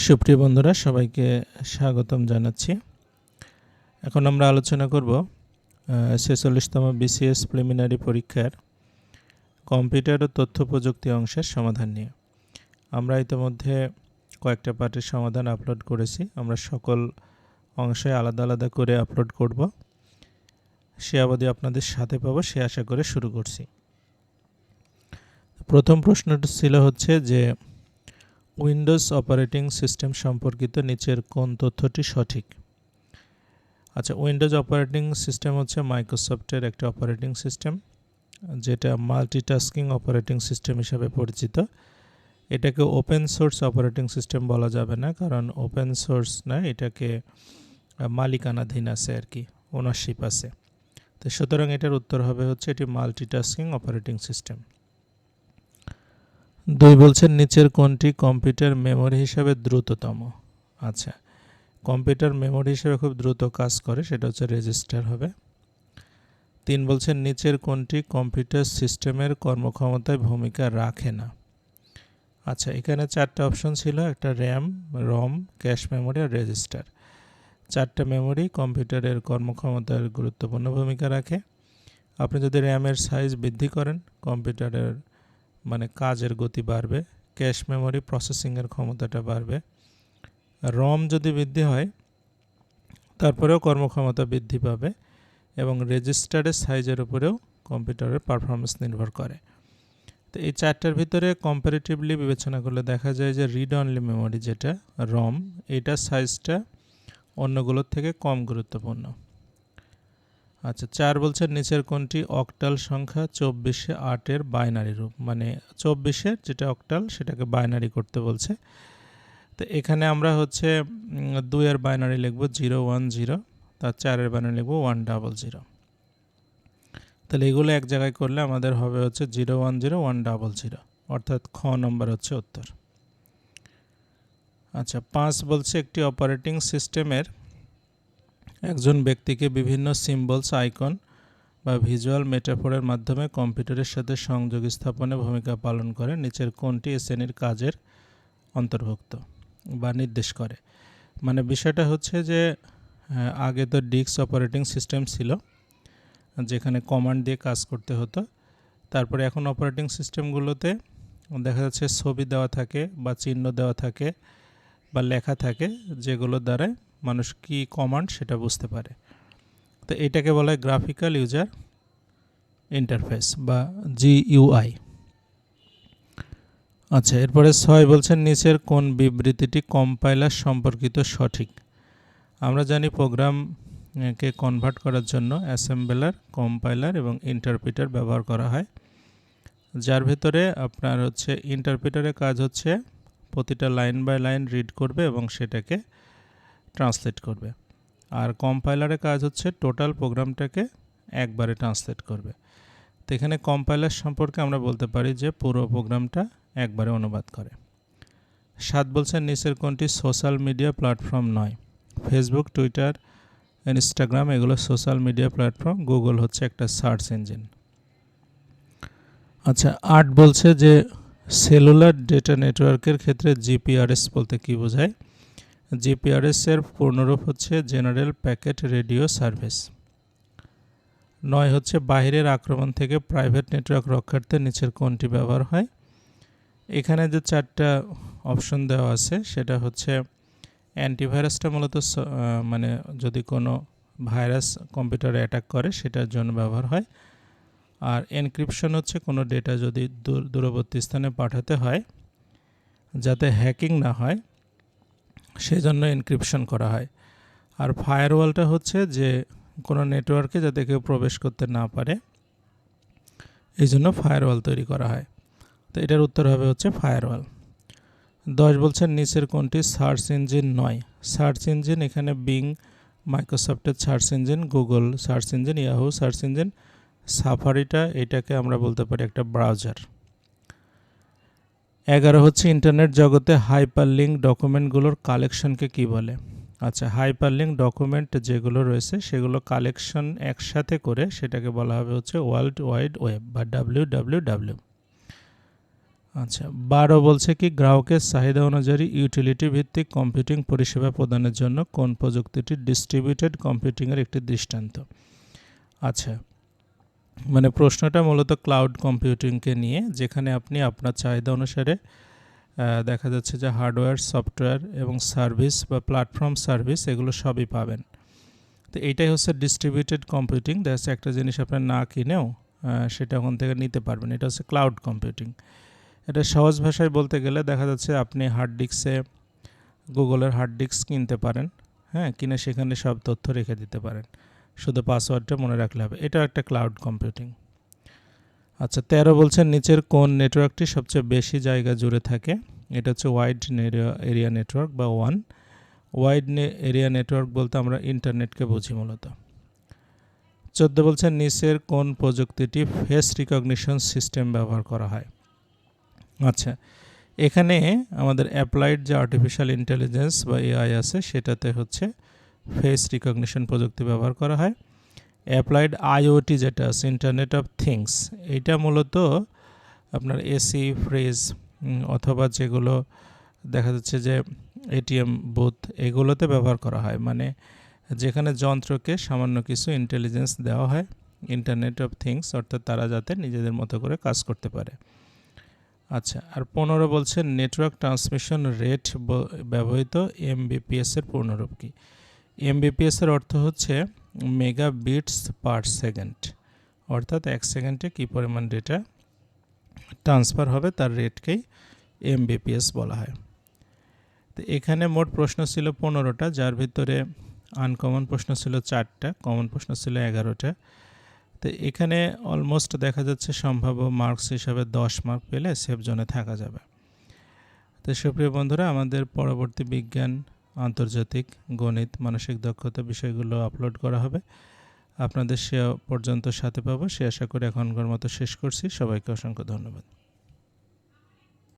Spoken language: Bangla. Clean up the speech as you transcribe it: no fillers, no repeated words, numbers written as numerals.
সুপ্রিয় বন্ধুরা, সবাইকে স্বাগতম জানাচ্ছি। এখন আমরা আলোচনা করব ৪৬তম বিসিএস প্রিলিমিনারি পরীক্ষার কম্পিউটার ও তথ্য প্রযুক্তি অংশের সমাধান নিয়ে। আমরা ইতিমধ্যে কয়েকটা পাঠের সমাধান আপলোড করেছি। আমরা সকল অংশে আলাদা আলাদা করে আপলোড করব। সে অবধি আপনাদের সাথে পাবো, সে আশা করে শুরু করছি। প্রথম প্রশ্নটি ছিল হচ্ছে যে উইন্ডোজ অপারেটিং সিস্টেম সম্পর্কিত নিচের কোন তথ্যটি সঠিক। আচ্ছা, উইন্ডোজ অপারেটিং সিস্টেম হচ্ছে মাইক্রোসফটের একটা অপারেটিং সিস্টেম, যেটা মাল্টিটাস্কিং অপারেটিং সিস্টেম হিসাবে পরিচিত। এটাকে ওপেন সোর্স অপারেটিং সিস্টেম বলা যাবে না, কারণ ওপেন সোর্স না, এটাকে মালিকানাধীন আছে আর কি, ওনারশিপ আছে। তো সুতরাং এটার উত্তর হবে হচ্ছে এটি মাল্টিটাস্কিং অপারেটিং সিস্টেম। 2 বলছেন নিচের কোনটি কম্পিউটার মেমোরি হিসাবে দ্রুততম। আচ্ছা, কম্পিউটার মেমোরি হিসেবে খুব দ্রুত কাজ করে, সেটা হচ্ছে রেজিস্টার হবে। 3 বলছেন নিচের কোনটি কম্পিউটার সিস্টেমের কর্মক্ষমতায় ভূমিকা রাখে না। আচ্ছা, এখানে 4টা অপশন ছিল, একটা র্যাম, রম, ক্যাশ মেমোরি আর রেজিস্টার। 4টা মেমোরি কম্পিউটারের কর্মক্ষমতার গুরুত্বপূর্ণ ভূমিকা রাখে। আপনি যদি র্যামের সাইজ বৃদ্ধি করেন, কম্পিউটারের কাজের গতি বাড়বে, ক্যাশ মেমোরি প্রসেসিংয়ের ক্ষমতাটা বাড়বে, রম যদি বৃদ্ধি হয় তারপরেও কর্মক্ষমতা বৃদ্ধি পাবে, এবং রেজিস্টারের সাইজের উপরেও কম্পিউটারের পারফরমেন্স নির্ভর করে। তো এই 4টার ভিতরে কম্পারেটিভলি বিবেচনা করলে দেখা যায় যে রিড অনলি মেমোরি যেটা রম, এটার সাইজটা অন্যগুলোর থেকে কম গুরুত্বপূর্ণ। আচ্ছা, 4 বলছে নিচের কোনটি অক্টাল সংখ্যা 24-এ 8-এর বাইনারি রূপ, 24-এর যেটা অক্টাল সেটাকে বাইনারি করতে বলছে। তো এখানে আমরা হচ্ছে 2-এর বাইনারি লিখব 010, তার 4-এর বাইনারি লিখব 100। তাহলে এগুলো এক জায়গায় করলে আমাদের হবে হচ্ছে 010100, অর্থাৎ খ নম্বর হচ্ছে উত্তর। আচ্ছা, 5 বলছে একটি অপারেটিং সিস্টেমের একজন ব্যক্তিকে বিভিন্ন সিম্বলস, আইকন বা ভিজুয়াল মেটাফোরের মাধ্যমে কম্পিউটারের সাথে সংযোগ স্থাপনে ভূমিকা পালন করে। নিচের কোনটি এ শ্রেণীর কাজের অন্তর্ভুক্ত বা নির্দেশ করে। বিষয়টা হচ্ছে যে আগে তো ডিক্স অপারেটিং সিস্টেম ছিল, যেখানে কমান্ড দিয়ে কাজ করতে হতো। তারপরে এখন অপারেটিং সিস্টেমগুলোতে দেখা যাচ্ছে ছবি দেওয়া থাকে বা চিহ্ন দেওয়া থাকে বা লেখা থাকে, যেগুলোর দ্বারা মানুষ কি কমান্ড সেটা বুঝতে পারে। তো এটাকে বলা হয় গ্রাফিক্যাল ইউজার ইন্টারফেস বা জিইউআই। আচ্ছা, এরপরে 6 বলছেন নিচের কোন বিবৃতিটি কম্পাইলার সম্পর্কিত সঠিক। আমরা জানি প্রোগ্রামকে কনভার্ট করার জন্য অ্যাসেম্বলার, কম্পাইলার এবং ইন্টারপ্রিটার ব্যবহার করা হয়, যার ভিতরে আপনার হচ্ছে ইন্টারপ্রিটারের কাজ হচ্ছে প্রতিটা লাইন বাই লাইন রিড করবে এবং সেটাকে ট্রান্সলেট করবে, আর কম্পাইলারের কাজ হচ্ছে টোটাল প্রোগ্রামটাকে একবারে ট্রান্সলেট করবে। তো এখানে কম্পাইলার সম্পর্কে আমরা বলতে পারি যে পুরো প্রোগ্রামটা একবারে অনুবাদ করে। 7 বলছেন নিচের কোনটি সোশ্যাল মিডিয়া প্ল্যাটফর্ম নয়। ফেসবুক, টুইটার, ইনস্টাগ্রাম এগুলো সোশ্যাল মিডিয়া প্ল্যাটফর্ম, গুগল হচ্ছে একটা সার্চ ইঞ্জিন। আচ্ছা, 8 বলছে যে সেলুলার ডেটা নেটওয়ার্কের ক্ষেত্রে জিপিআরএস বলতে কি বোঝায়। জিপিআরএস এর পূর্ণরূপ হচ্ছে জেনারেল প্যাকেট রেডিও সার্ভিস। 9 হচ্ছে বাইরের আক্রমণ থেকে প্রাইভেট নেটওয়ার্ক রক্ষার্থে নিচের কোনটি ব্যবহার হয়। এখানে যে 4টা অপশন দেওয়া আছে সেটা হচ্ছে অ্যান্টিভাইরাসটা মূলত যদি কোনো ভাইরাস কম্পিউটারে অ্যাটাক করে সেটার জন্য ব্যবহার হয়, আর এনক্রিপশন হচ্ছে কোনো ডেটা যদি দূরবর্তী স্থানে পাঠাতে হয় যাতে হ্যাকিং না হয় সেজন্য এনক্রিপশন করা হয়, আর ফায়ারওয়ালটা হচ্ছে যে কোনো নেটওয়ার্কে যাতে কেউ প্রবেশ করতে না পারে এই জন্য ফায়ারওয়াল তৈরি করা হয়। তো এটার উত্তর হবে হচ্ছে ফায়ারওয়াল। 10 বলছেন নিচের কোনটি সার্চ ইঞ্জিন নয়। সার্চ ইঞ্জিন এখানে বিং মাইক্রোসফটের search engine, Google search engine, Yahoo search engine, সাফারিটা এটাকে আমরা বলতে পারি একটা ব্রাউজার। 11 হচ্ছে ইন্টারনেট জগতে হাইপারলিঙ্ক ডকুমেন্টগুলোর কালেকশনকে কি বলে। আচ্ছা, হাইপারলিঙ্ক ডকুমেন্ট যেগুলো রয়েছে সেগুলো কালেকশন একসাথে করে সেটাকে বলা হবে হচ্ছে ওয়ার্ল্ড ওয়াইড ওয়েব বা WWW। আচ্ছা 12 বলছে কি গ্রাহকের চাহিদা অনুযায়ী ইউটিলিটি ভিত্তিক কম্পিউটিং পরিষেবা প্রদানের জন্য কোন প্রযুক্তিটি ডিস্ট্রিবিউটেড কম্পিউটিংয়ের একটি দৃষ্টান্ত। আচ্ছা মানে প্রশ্নটা মূলত ক্লাউড কম্পিউটিংকে নিয়ে, যেখানে আপনি আপনার চাহিদা অনুসারে দেখা যাচ্ছে যে হার্ডওয়্যার, সফটওয়্যার এবং সার্ভিস বা প্ল্যাটফর্ম সার্ভিস এগুলো সবই পাবেন। তো এইটাই হচ্ছে ডিস্ট্রিবিউটেড কম্পিউটিং। দেখা যাচ্ছে একটা জিনিস আপনার না কিনেও সেটা ওখান থেকে নিতে পারবেন, এটা হচ্ছে ক্লাউড কম্পিউটিং। এটা সহজ ভাষায় বলতে গেলে দেখা যাচ্ছে আপনি হার্ড ডিস্কে গুগলের হার্ড ডিস্ক কিনতে পারেন, হ্যাঁ, কিনে সেখানে সব তথ্য রেখে দিতে পারেন, শুধু পাসওয়ার্ডটা মনে রাখলে হবে। এটা একটা ক্লাউড কম্পিউটিং। আচ্ছা 13 বলছেন নিচের কোন নেটওয়ার্কটি সবচেয়ে বেশি জায়গা জুড়ে থাকে। এটা হচ্ছে ওয়াইড এরিয়া নেটওয়ার্ক বা ওয়ান। ওয়াইড এরিয়া নেটওয়ার্ক বলতে আমরা ইন্টারনেটকে বুঝি মূলত। 14 বলছেন নিচের কোন প্রযুক্তিটি ফেস রিকগনিশন সিস্টেম ব্যবহার করা হয়। আচ্ছা এখানে আমাদের অ্যাপ্লাইড যে আর্টিফিশিয়াল ইন্টেলিজেন্স বা এআই আছে সেটাতে হচ্ছে ফেস রিকগনিশন প্রযুক্তি ব্যবহার করা হয়। অ্যাপ্লাইড আইওটি যেটা আছে ইন্টারনেট অফ থিংস, এইটা মূলত আপনার এসি, ফ্রিজ অথবা যেগুলো দেখা যাচ্ছে যে এটিএম বুথ এগুলোতে ব্যবহার করা হয়, মানে যেখানে যন্ত্রকে সামান্য কিছু ইন্টেলিজেন্স দেওয়া হয়, ইন্টারনেট অফ থিংস, অর্থাৎ তারা যাতে নিজেদের মতো করে কাজ করতে পারে। আচ্ছা আর 15 বলছে নেটওয়ার্ক ট্রান্সমিশন রেট ব্যবহৃত এমবিপিএস এর পূর্ণরূপ কি। এমবিপিএস এর অর্থ হচ্ছে মেগা বিটস পার সেকেন্ড, অর্থাৎ 1 সেকেন্ডে কী পরিমাণ ডেটা ট্রান্সফার হবে তার রেটকেই এমবিপিএস বলা হয়। তো এখানে মোট প্রশ্ন ছিল 15টা, যার ভিতরে আনকমন প্রশ্ন ছিল 4টা, কমন প্রশ্ন ছিল 11টা। তো এখানে অলমোস্ট দেখা যাচ্ছে সম্ভাব্য মার্কস হিসাবে 10 মার্ক পেলে সেফ জোনে থাকা যাবে। তো সুপ্রিয় বন্ধুরা, আমাদের পরবর্তী বিজ্ঞান, আন্তর্জাতিক, গণিত, মানসিক দক্ষতা বিষয়গুলো আপলোড করা হবে। আপনাদের সে পর্যন্ত সাথে পাবো সে আশা করে এখনকার মতো শেষ করছি। সবাইকে অসংখ্য ধন্যবাদ।